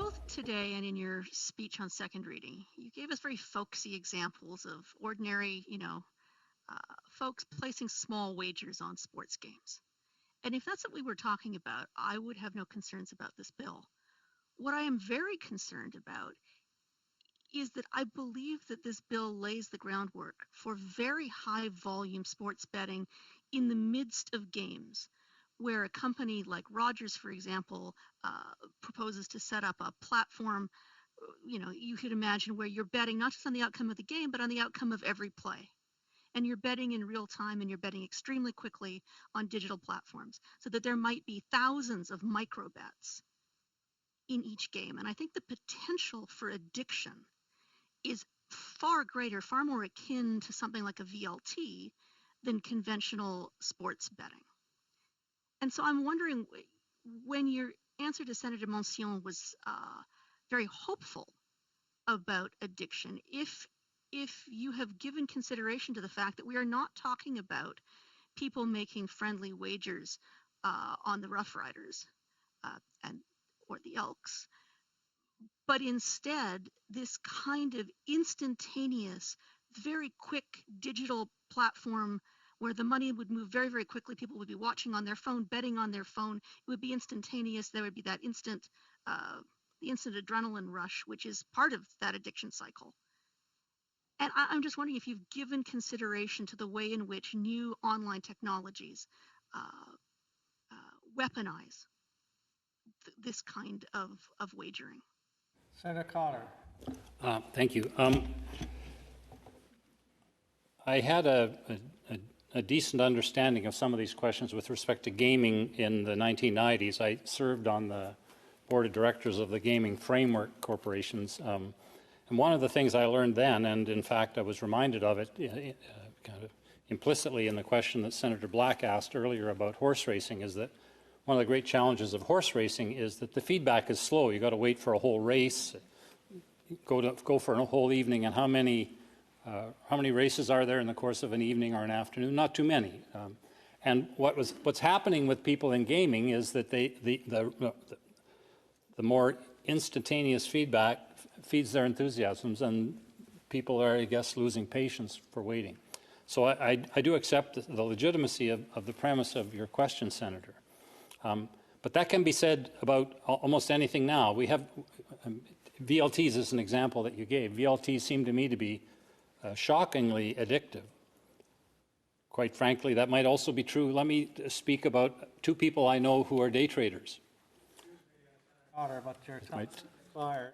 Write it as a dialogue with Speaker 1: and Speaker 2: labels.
Speaker 1: both today and in your speech on second reading, you gave us very folksy examples of ordinary, folks placing small wagers on sports games. And if that's what we were talking about, I would have no concerns about this bill. What I am very concerned about is that I believe that this bill lays the groundwork for very high volume sports betting in the midst of games, where a company like Rogers, for example, proposes to set up a platform, you could imagine, where you're betting not just on the outcome of the game, but on the outcome of every play. And you're betting in real time, and you're betting extremely quickly on digital platforms, so that there might be thousands of micro bets in each game. And I think the potential for addiction is far greater, far more akin to something like a VLT than conventional sports betting. And so I'm wondering, when your answer to Senator Monsión was very hopeful about addiction, if you have given consideration to the fact that we are not talking about people making friendly wagers on the Rough Riders or the Elks, but instead this kind of instantaneous, very quick digital platform where the money would move very, very quickly. People would be watching on their phone, betting on their phone. It would be instantaneous. There would be that the instant adrenaline rush, which is part of that addiction cycle. And I'm just wondering if you've given consideration to the way in which new online technologies weaponize this kind of wagering.
Speaker 2: Senator Cotter.
Speaker 3: Thank you. I had a decent understanding of some of these questions with respect to gaming in the 1990s. I served on the board of directors of the Gaming Framework Corporations. And one of the things I learned then, and in fact I was reminded of it kind of implicitly in the question that Senator Black asked earlier about horse racing, is that one of the great challenges of horse racing is that the feedback is slow. You've got to wait for a whole race, go for a whole evening, and how many races are there in the course of an evening or an afternoon? Not too many. And what's happening with people in gaming is that the more instantaneous feedback feeds their enthusiasms, and people are, I guess, losing patience for waiting. So I do accept the legitimacy of the premise of your question, Senator. But that can be said about almost anything now. We have VLTs as an example that you gave. VLTs seem to me to be shockingly addictive. Quite frankly, that might also be true. Let me speak about two people I know who are day traders.
Speaker 2: Cotter, but your time expired.